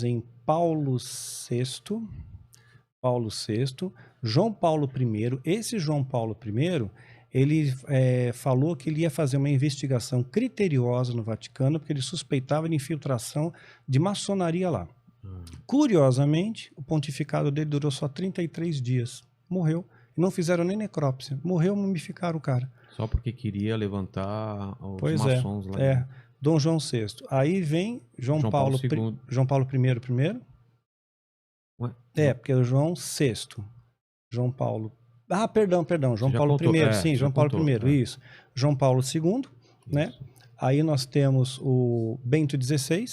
em Paulo VI, João Paulo I. Esse João Paulo I, ele falou que ele ia fazer uma investigação criteriosa no Vaticano, porque ele suspeitava de infiltração de maçonaria lá. Curiosamente, o pontificado dele durou só 33 dias. Morreu. Não fizeram nem necrópsia. Morreu, mumificaram o cara. Só porque queria levantar os Pois maçons lá. Dom João VI. Aí vem João Paulo I primeiro. Ué? Porque é o João VI. João Paulo... perdão. João Paulo contou, I. Sim, João Paulo I. Isso. João Paulo II, né? Aí nós temos o Bento XVI,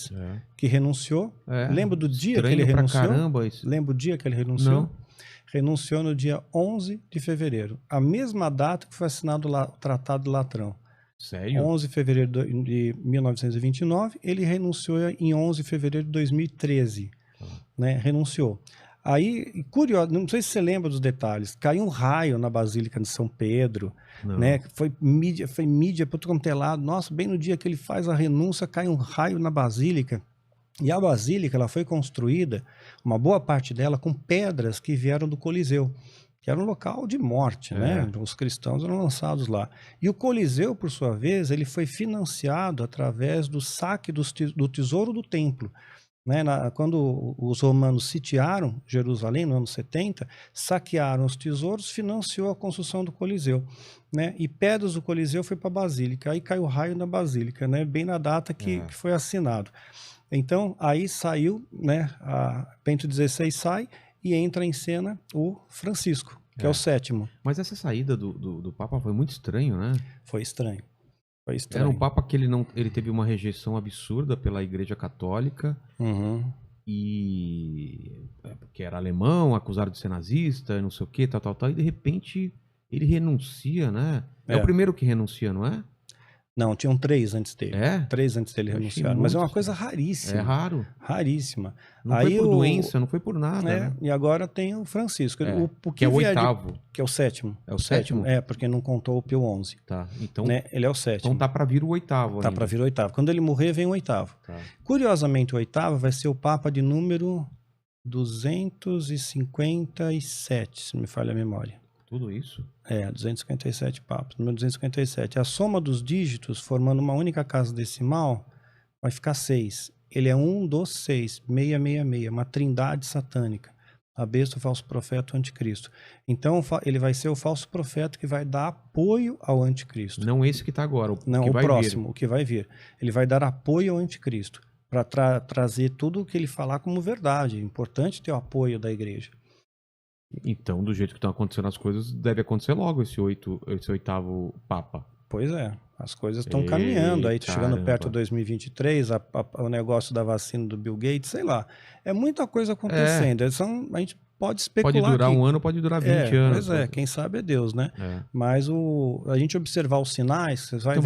que renunciou. Lembra do dia que ele renunciou? Caramba, isso. Lembra o dia que ele renunciou? Não. Renunciou no dia 11 de fevereiro. A mesma data que foi assinado o Tratado de Latrão. Sério? 11 de fevereiro de 1929. Ele renunciou em 11 de fevereiro de 2013. Né? Renunciou. Aí, curioso, não sei se você lembra dos detalhes, caiu um raio na Basílica de São Pedro, né? Foi mídia para todo quanto é lado. Nossa, bem no dia que ele faz a renúncia, cai um raio na Basílica. E a Basílica, ela foi construída, uma boa parte dela, com pedras que vieram do Coliseu, que era um local de morte, né? Os cristãos eram lançados lá. E o Coliseu, por sua vez, ele foi financiado através do saque do tesouro do templo. Né, quando os romanos sitiaram Jerusalém no ano 70, saquearam os tesouros, financiou a construção do Coliseu, né, e pedras do Coliseu foi para a Basílica, aí caiu o raio na Basílica, né, bem na data que foi assinado. Então aí saiu, né, Bento XVI sai e entra em cena o Francisco, que é o sétimo. Mas essa saída do Papa foi muito estranho, né? Foi estranho. Era um Papa que ele teve uma rejeição absurda pela Igreja Católica, e que era alemão, acusado de ser nazista, não sei o que, tal, e de repente ele renuncia, né? É o primeiro que renuncia, não é? Não, tinham 3 antes dele. 3 antes dele renunciaram. Mas é uma coisa raríssima. É raro. Raríssima. Não foi por doença, não foi por nada. Né? E agora tem o Francisco. Que é o oitavo. Que é o sétimo. É o sétimo? Porque não contou o Pio XI. Tá, então... Né? Ele é o sétimo. Então tá para vir o oitavo. Tá para vir o oitavo. Quando ele morrer, vem o oitavo. Tá. Curiosamente, o oitavo vai ser o Papa de número 257, se não me falha a memória. Tudo isso? 257 papas. Número 257. A soma dos dígitos, formando uma única casa decimal, vai ficar 6. Ele é 1 dos 6, 666, uma trindade satânica. A besta, o falso profeta, o anticristo. Então, ele vai ser o falso profeta que vai dar apoio ao anticristo. Não esse que está agora, o próximo, o que vai vir. Ele vai dar apoio ao anticristo, para trazer tudo o que ele falar como verdade. É importante ter o apoio da igreja. Então, do jeito que estão acontecendo as coisas, deve acontecer logo esse oitavo Papa. Pois é, as coisas estão caminhando, aí chegando perto de 2023, o negócio da vacina do Bill Gates, sei lá. É muita coisa acontecendo. A gente pode especular. Pode durar um ano, pode durar 20 anos. Pois quem sabe é Deus, né? Mas a gente observar os sinais, você vai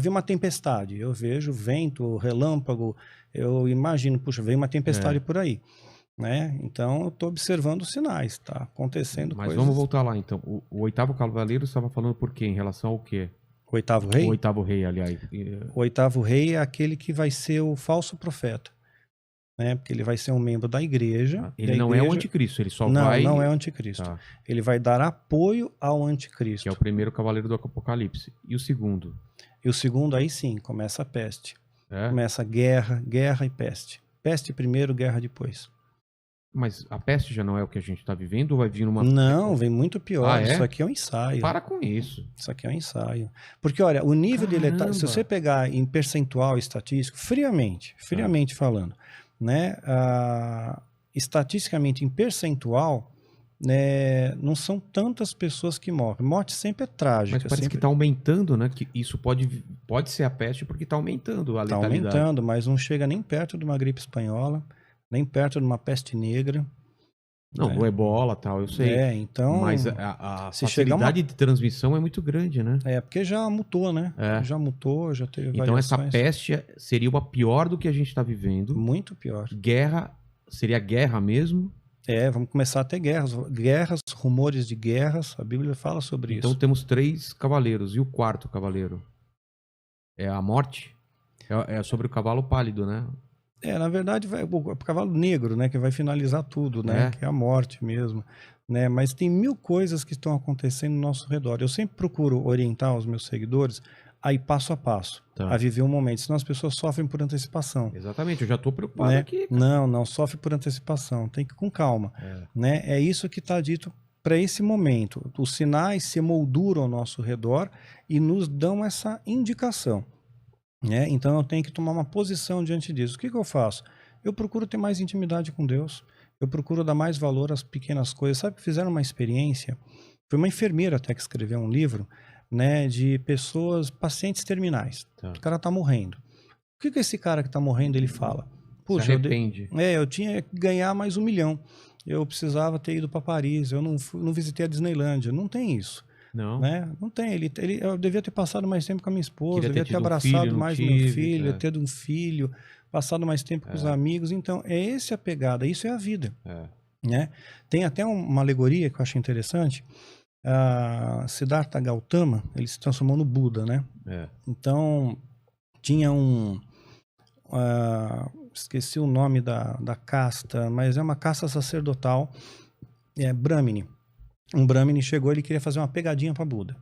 ver uma tempestade. Eu vejo vento, relâmpago, eu imagino, puxa, vem uma tempestade por aí. Né? Então eu estou observando os sinais, tá acontecendo coisas. Mas vamos voltar lá então. O oitavo cavaleiro estava falando por quê? Em relação ao quê? O oitavo rei? O oitavo rei, aliás. O oitavo rei é aquele que vai ser o falso profeta, né? Porque ele vai ser um membro da igreja. Ele não é o anticristo, ele só vai... Não é o anticristo. Tá. Ele vai dar apoio ao anticristo. Que é o primeiro cavaleiro do Apocalipse. E o segundo? E o segundo aí sim, começa a peste. Começa a guerra e peste. Peste primeiro, guerra depois. Mas a peste já não é o que a gente está vivendo ou vai vir uma... Não, vem muito pior. Isso aqui é um ensaio. Para com isso. Isso aqui é um ensaio. Porque, olha, o nível de letalidade... Se você pegar em percentual estatístico, friamente falando, né? Estatisticamente, em percentual, né, não são tantas pessoas que morrem. Morte sempre é trágica. Mas parece que está aumentando, né? Que isso pode ser a peste porque está aumentando a letalidade. Está aumentando, mas não chega nem perto de uma gripe espanhola, nem perto de uma peste negra. Não, do ebola e tal, eu sei. Então... Mas a facilidade de transmissão é muito grande, né? Porque já mutou, né? Já mutou, já teve Então variações. Essa peste seria uma pior do que a gente está vivendo. Muito pior. Guerra, seria guerra mesmo? Vamos começar a ter guerras, rumores de guerras, a Bíblia fala sobre isso. Então temos 3 cavaleiros, e o 4º cavaleiro? É a morte? É sobre o cavalo pálido, né? Na verdade, o cavalo negro, né, que vai finalizar tudo, né, que é a morte mesmo, né, mas tem 1000 coisas que estão acontecendo no nosso redor. Eu sempre procuro orientar os meus seguidores a ir passo a passo, a viver um momento, senão as pessoas sofrem por antecipação. Exatamente, eu já estou preocupado né? aqui. Cara. Não sofre por antecipação, tem que ir com calma, né? É isso que está dito para esse momento. Os sinais se emolduram ao nosso redor e nos dão essa indicação. Né? Então eu tenho que tomar uma posição diante disso. O que eu faço? Eu procuro ter mais intimidade com Deus. Eu procuro dar mais valor às pequenas coisas. Sabe que fizeram uma experiência? Foi uma enfermeira até que escreveu um livro, né, de pessoas, pacientes terminais. O cara está morrendo. O que esse cara que está morrendo ele fala? Puxa, eu tinha que ganhar mais 1 milhão. Eu precisava ter ido para Paris. Eu não visitei a Disneylândia. Não tem isso. Não. Né? Não tem. Eu devia ter passado mais tempo com a minha esposa, devia ter abraçado mais meu filho, ter um filho, passado mais tempo com os amigos. Então, é essa a pegada, isso é a vida. Né? Tem até uma alegoria que eu acho interessante. Siddhartha Gautama, ele se transformou no Buda, né? Então, tinha esqueci o nome da casta, mas é uma casta sacerdotal, Brahmini. Um Brahmini chegou, ele queria fazer uma pegadinha para Buda.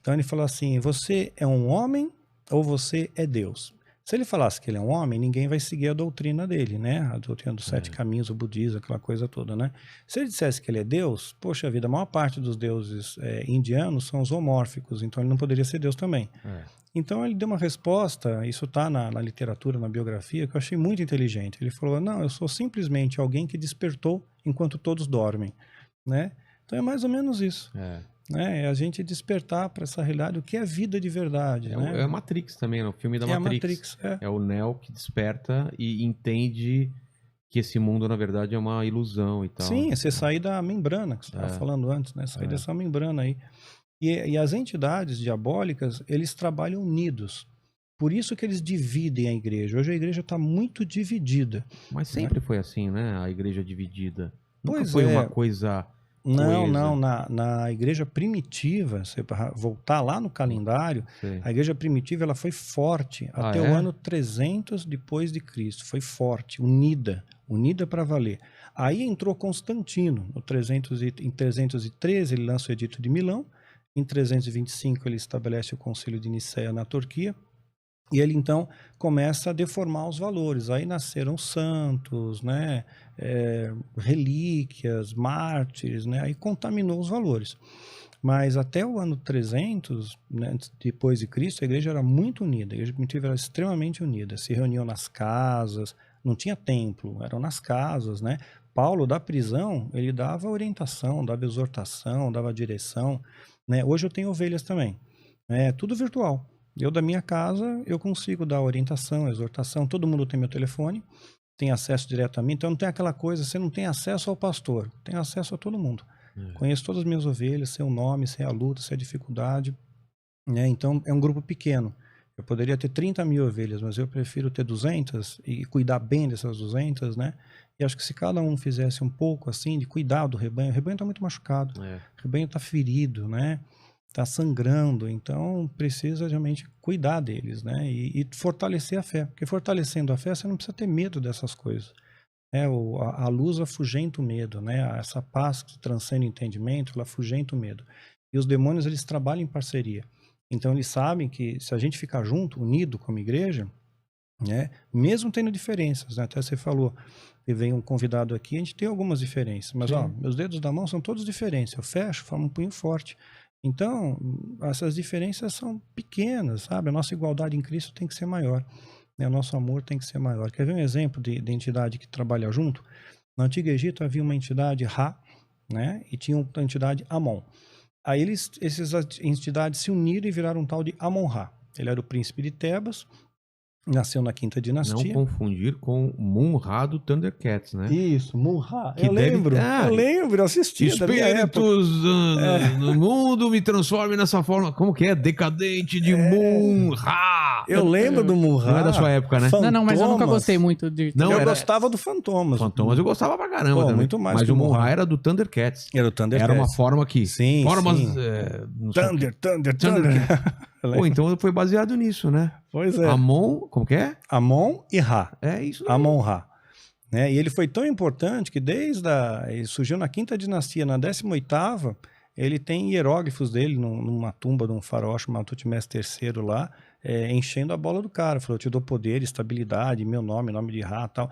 Então ele falou assim, você é um homem ou você é Deus? Se ele falasse que ele é um homem, ninguém vai seguir a doutrina dele, né? A doutrina dos 7 caminhos, o budismo, aquela coisa toda, né? Se ele dissesse que ele é Deus, poxa vida, a maior parte dos deuses indianos são zoomórficos, então ele não poderia ser Deus também. Então ele deu uma resposta, isso está na literatura, na biografia, que eu achei muito inteligente. Ele falou, não, eu sou simplesmente alguém que despertou enquanto todos dormem, né? Então é mais ou menos isso. Né? É a gente despertar para essa realidade, o que é vida de verdade. Né? É Matrix também, né? O filme da Matrix. É o Neo que desperta e entende que esse mundo, na verdade, é uma ilusão e tal. Sim, é você sair da membrana, que você estava falando antes, né? Sair dessa membrana aí. E as entidades diabólicas, eles trabalham unidos. Por isso que eles dividem a igreja. Hoje a igreja está muito dividida. Mas sempre foi assim, né? A igreja dividida. Nunca Pois foi uma coisa... Não, na igreja primitiva, se voltar lá no calendário, a igreja primitiva ela foi forte até o ano 300 depois de Cristo, foi forte, unida para valer. Aí entrou Constantino, em 313 ele lança o Edito de Milão, em 325 ele estabelece o Concílio de Nicéia na Turquia, e ele então começa a deformar os valores. Aí nasceram santos, né? Relíquias, mártires, né? Aí contaminou os valores. Mas até o ano 300, né, depois de Cristo, a igreja era muito unida. A igreja primitiva era extremamente unida. Se reuniam nas casas, não tinha templo, eram nas casas, né? Paulo, da prisão, ele dava orientação, dava exortação, dava direção. Né? Hoje eu tenho ovelhas também. Tudo virtual. Eu, da minha casa, eu consigo dar orientação, exortação, todo mundo tem meu telefone, tem acesso direto a mim, então não tem aquela coisa, você não tem acesso ao pastor, tem acesso a todo mundo. Conheço todas as minhas ovelhas, sei o nome, sei a luta, sei a dificuldade, né? Então é um grupo pequeno. Eu poderia ter 30 mil ovelhas, mas eu prefiro ter 200 e cuidar bem dessas 200, né? E acho que se cada um fizesse um pouco assim, de cuidar do rebanho, o rebanho está muito machucado, o rebanho está ferido, né? Está sangrando, então precisa realmente cuidar deles, né? E fortalecer a fé, porque fortalecendo a fé você não precisa ter medo dessas coisas. A luz afugenta o medo, né? Essa paz que transcende o entendimento, ela afugenta o medo. E os demônios, eles trabalham em parceria. Então eles sabem que se a gente ficar junto, unido como igreja, né? Mesmo tendo diferenças, né? Até você falou, e vem um convidado aqui, a gente tem algumas diferenças, mas ó, meus dedos da mão são todos diferentes, eu fecho, formo um punho forte. Então, essas diferenças são pequenas, sabe? A nossa igualdade em Cristo tem que ser maior, né? O nosso amor tem que ser maior. Quer ver um exemplo de entidade que trabalha junto? No Antigo Egito havia uma entidade Ra, né? E tinha uma entidade Amon. Aí essas entidades se uniram e viraram um tal de Amon-Ra. Ele era o príncipe de Tebas, nasceu na quinta dinastia. Não confundir com Mun-Ra do Thundercats, né? Isso, Mun-Ra. Eu lembro, eu assisti. Espíritos no mundo me transformem nessa forma. Como que é? Decadente de Mun-Ra. Eu lembro do Mun-Ra. Não é da sua época, né? Não, mas eu nunca Fantomas. gostei muito de... Não, Eu gostava do Fantomas. Fantomas eu gostava pra caramba Pô, também. muito mais Mas que o o Mun-Ra. Mun-Ra era do Thundercats. Era o Thundercats. Era uma forma que... Sim, Formas... sim. não sei o quê. Thunder. Pô, então foi baseado nisso, né? Pois é. Amon... Como que é? Amon e Ra. É isso daí. Amon-Ra. Né? E ele foi tão importante que ele surgiu na 5ª dinastia, na 18ª, ele tem hieróglifos dele numa tumba de um faraó chamado Tutmés III lá, enchendo a bola do cara. Falou, eu te dou poder, estabilidade, meu nome de Ra e tal.